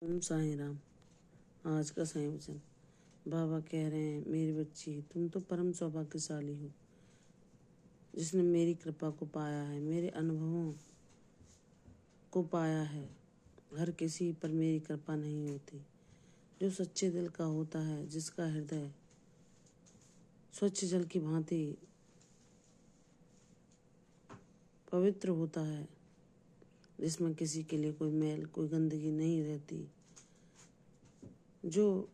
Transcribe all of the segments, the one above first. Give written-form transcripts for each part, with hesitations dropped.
ओम साई राम। आज का साईं वचन। बाबा कह रहे हैं, मेरी बच्ची तुम तो परम सौभाग्यशाली हो जिसने मेरी कृपा को पाया है, मेरे अनुभवों को पाया है। हर किसी पर मेरी कृपा नहीं होती। जो सच्चे दिल का होता है, जिसका हृदय स्वच्छ जल की भांति पवित्र होता है, जिसमें किसी के लिए कोई मैल कोई गंदगी नहीं रहती, जो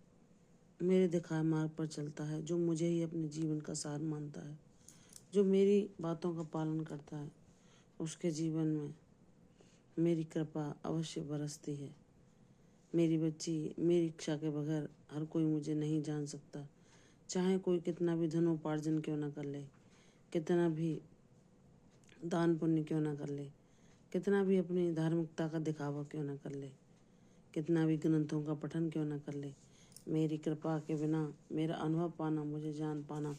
मेरे दिखाए मार्ग पर चलता है, जो मुझे ही अपने जीवन का सार मानता है, जो मेरी बातों का पालन करता है, उसके जीवन में मेरी कृपा अवश्य बरसती है। मेरी बच्ची, मेरी इच्छा के बगैर हर कोई मुझे नहीं जान सकता। चाहे कोई कितना भी धनोपार्जन क्यों ना कर ले, कितना भी दान पुण्य क्यों ना कर ले, कितना भी अपनी धार्मिकता का दिखावा क्यों ना कर ले, कितना भी ग्रंथों का पठन क्यों ना कर ले, मेरी कृपा के बिना मेरा अनुभव पाना, मुझे जान पाना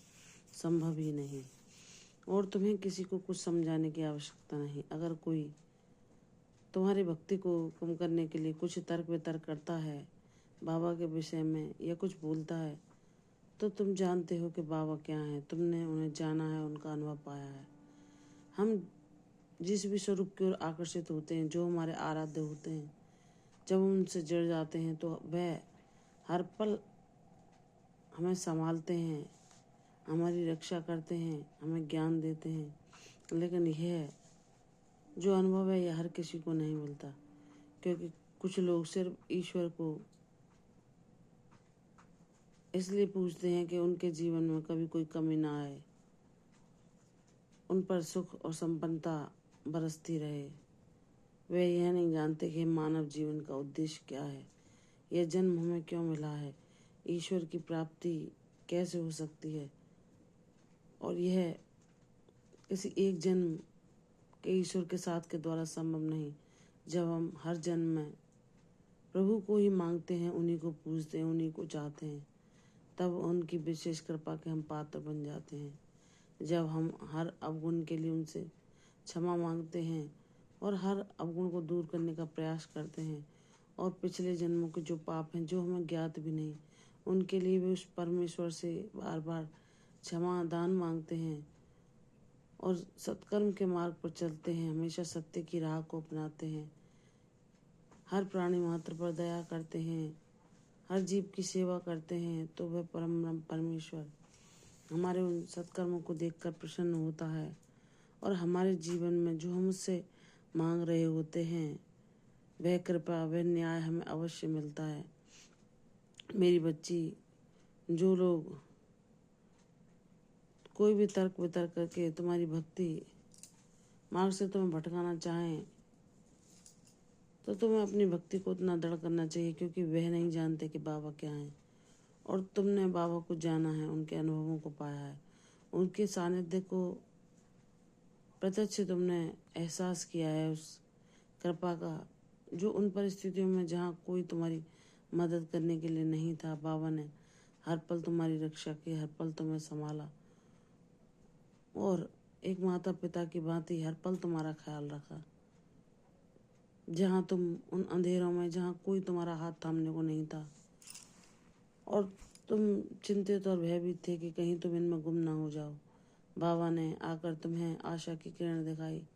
संभव ही नहीं। और तुम्हें किसी को कुछ समझाने की आवश्यकता नहीं। अगर कोई तुम्हारी भक्ति को कम करने के लिए कुछ तर्क वितर्क करता है बाबा के विषय में, या कुछ बोलता है, तो तुम जानते हो कि बाबा क्या है। तुमने उन्हें जाना है, उनका अनुभव पाया है। हम जिस भी स्वरूप की ओर आकर्षित होते हैं, जो हमारे आराध्य होते हैं, जब हम उनसे जुड़ जाते हैं तो वह हर पल हमें संभालते हैं, हमारी रक्षा करते हैं, हमें ज्ञान देते हैं। लेकिन यह जो अनुभव है, यह हर किसी को नहीं मिलता, क्योंकि कुछ लोग सिर्फ ईश्वर को इसलिए पूछते हैं कि उनके जीवन में कभी कोई कमी ना आए, उन पर सुख और संपन्नता बरसती रहे। वे यह नहीं जानते कि मानव जीवन का उद्देश्य क्या है, यह जन्म हमें क्यों मिला है, ईश्वर की प्राप्ति कैसे हो सकती है। और यह किसी एक जन्म के ईश्वर के साथ के द्वारा संभव नहीं। जब हम हर जन्म में प्रभु को ही मांगते हैं, उन्हीं को पूजते हैं, उन्हीं को चाहते हैं, तब उनकी विशेष कृपा के हम पात्र बन जाते हैं। जब हम हर अवगुण के लिए उनसे क्षमा मांगते हैं और हर अवगुण को दूर करने का प्रयास करते हैं, और पिछले जन्मों के जो पाप हैं, जो हमें ज्ञात भी नहीं, उनके लिए भी उस परमेश्वर से बार बार क्षमा दान मांगते हैं, और सत्कर्म के मार्ग पर चलते हैं, हमेशा सत्य की राह को अपनाते हैं, हर प्राणी मात्र पर दया करते हैं, हर जीव की सेवा करते हैं, तो वह परम परमेश्वर हमारे उन सत्कर्मों को देखकर प्रसन्न होता है, और हमारे जीवन में जो हम उससे मांग रहे होते हैं, वह कृपा वह न्याय हमें अवश्य मिलता है। मेरी बच्ची, जो लोग कोई भी तर्क वितर्क करके तुम्हारी भक्ति मार्ग से तुम्हें भटकाना चाहें, तो तुम्हें अपनी भक्ति को उतना दृढ़ करना चाहिए, क्योंकि वह नहीं जानते कि बाबा क्या है। और तुमने बाबा को जाना है, उनके अनुभवों को पाया है, उनके सानिध्य को प्रत्यक्ष तुमने एहसास किया है, उस कृपा का, जो उन परिस्थितियों में जहाँ कोई तुम्हारी मदद करने के लिए नहीं था, बाबा ने हर पल तुम्हारी रक्षा की, हर पल तुम्हें संभाला, और एक माता पिता की भांति हर पल तुम्हारा ख्याल रखा। जहाँ तुम उन अंधेरों में, जहाँ कोई तुम्हारा हाथ थामने को नहीं था, और तुम चिंतित और भयभीत थे कि कहीं तुम इनमें गुम ना हो जाओ, बाबा ने आकर तुम्हें आशा की किरण दिखाई,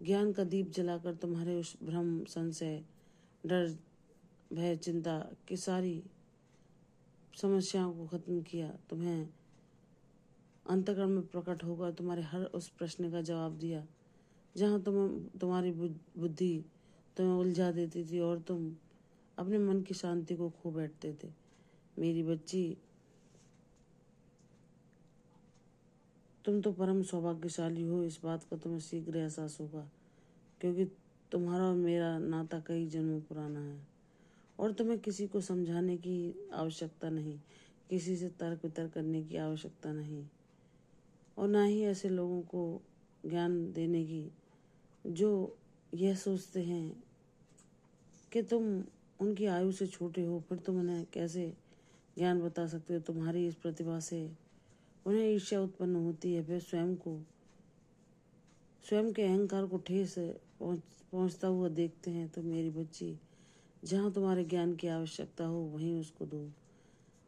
ज्ञान का दीप जलाकर तुम्हारे उस भ्रम संशय डर भय चिंता की सारी समस्याओं को खत्म किया। तुम्हें अंतःकरण में प्रकट होकर तुम्हारे हर उस प्रश्न का जवाब दिया, जहाँ तुम्हारी बुद्धि तुम्हें उलझा देती थी और तुम अपने मन की शांति को खो बैठते थे। मेरी बच्ची, तुम तो परम सौभाग्यशाली हो, इस बात का तुम्हें शीघ्र एहसास होगा, क्योंकि तुम्हारा और मेरा नाता कई जन्मों पुराना है, और तुम्हें किसी को समझाने की आवश्यकता नहीं, किसी से तर्क वितर्क करने की आवश्यकता नहीं, और ना ही ऐसे लोगों को ज्ञान देने की जो यह सोचते हैं कि तुम उनकी आयु से छोटे हो, फिर तुम उन्हें कैसे ज्ञान बता सकते हो। तुम्हारी इस प्रतिभा से उन्हें ईर्ष्या उत्पन्न होती है, फिर स्वयं के अहंकार को ठेस पहुंचता हुआ देखते हैं। तो मेरी बच्ची, जहाँ तुम्हारे ज्ञान की आवश्यकता हो वहीं उसको दो।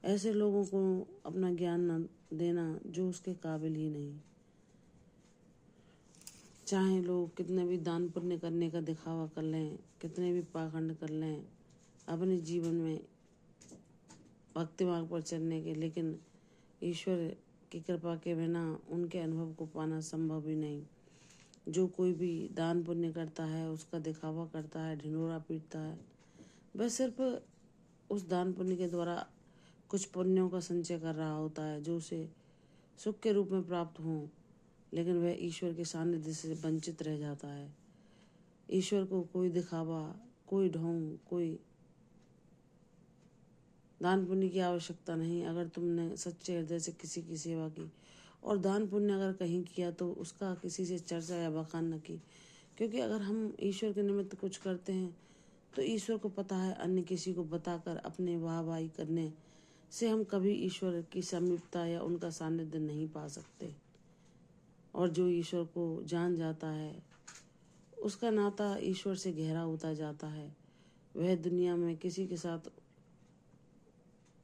ऐसे लोगों को अपना ज्ञान न देना जो उसके काबिल ही नहीं। चाहे लोग कितने भी दान पुण्य करने का दिखावा कर लें, कितने भी पाखंड कर लें अपने जीवन में भक्ति मार्ग पर चलने के, लेकिन ईश्वर की कृपा के बिना उनके अनुभव को पाना संभव ही नहीं। जो कोई भी दान पुण्य करता है, उसका दिखावा करता है, ढिंढोरा पीटता है, वह सिर्फ उस दान पुण्य के द्वारा कुछ पुण्यों का संचय कर रहा होता है जो उसे सुख के रूप में प्राप्त हों, लेकिन वह ईश्वर के सानिध्य से वंचित रह जाता है। ईश्वर को कोई दिखावा, कोई ढोंग, कोई दान पुण्य की आवश्यकता नहीं। अगर तुमने सच्चे हृदय से किसी की सेवा की और दान पुण्य अगर कहीं किया तो उसका किसी से चर्चा या बखान न की, क्योंकि अगर हम ईश्वर के निमित्त कुछ करते हैं तो ईश्वर को पता है अन्य किसी को बताकर अपने वाहवाही करने से हम कभी ईश्वर की समीपता या उनका सानिध्य नहीं पा सकते। और जो ईश्वर को जान जाता है उसका नाता ईश्वर से गहरा होता जाता है। वह दुनिया में किसी के साथ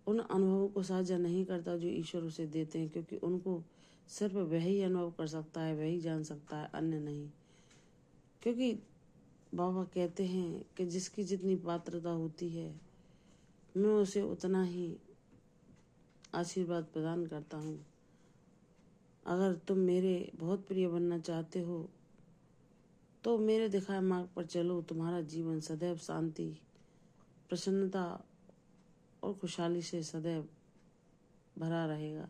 उन अनुभवों को साझा नहीं करता जो ईश्वर उसे देते हैं, क्योंकि उनको सिर्फ वह ही अनुभव कर सकता है, वह ही जान सकता है, अन्य नहीं। क्योंकि बाबा कहते हैं कि जिसकी जितनी पात्रता होती है मैं उसे उतना ही आशीर्वाद प्रदान करता हूँ। अगर तुम मेरे बहुत प्रिय बनना चाहते हो तो मेरे दिखाए मार्ग पर चलो। तुम्हारा जीवन सदैव शांति, प्रसन्नता और खुशहाली से सदैव भरा रहेगा।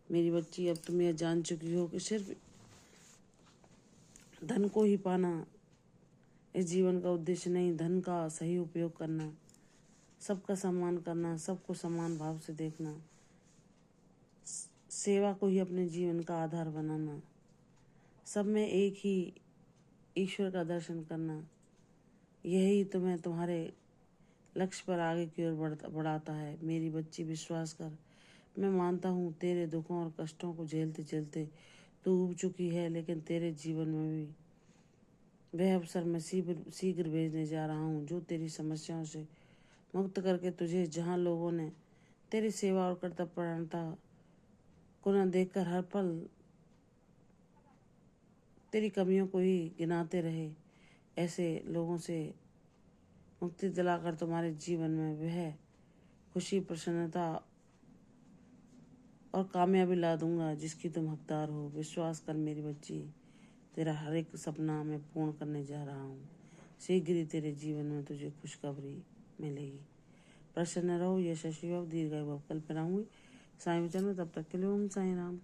मेरी बच्ची, अब तुम यह जान चुकी हो कि सिर्फ धन को ही पाना इस जीवन का उद्देश्य नहीं। धन का सही उपयोग करना, सबका सम्मान करना, सबको समान भाव से देखना, सेवा को ही अपने जीवन का आधार बनाना, सब में एक ही ईश्वर का दर्शन करना, यही तुम्हें तुम्हारे लक्ष्य पर आगे की ओर बढ़ाता है। मेरी बच्ची, विश्वास कर, मैं मानता हूँ तेरे दुखों और कष्टों को झेलते झेलते तू उब चुकी है, लेकिन तेरे जीवन में भी वह अवसर मैं शीघ्र भेजने जा रहा हूँ जो तेरी समस्याओं से मुक्त करके तुझे, जहाँ लोगों ने तेरी सेवा और कर्तव्यपरायणता को न देखकर हर पल तेरी कमियों को ही गिनाते रहे, ऐसे लोगों से मुक्ति दिलाकर तुम्हारे जीवन में वह खुशी, प्रसन्नता और कामयाबी ला दूंगा जिसकी तुम हकदार हो। विश्वास कर मेरी बच्ची, तेरा हर एक सपना मैं पूर्ण करने जा रहा हूँ। शीघ्र ही तेरे जीवन में तुझे खुशखबरी मिलेगी। प्रसन्न रहो, यशस्वी हो, दीर्घायु भव। कल पर आऊँगी साईं विचन में, तब तक के लिए ओम साईं राम।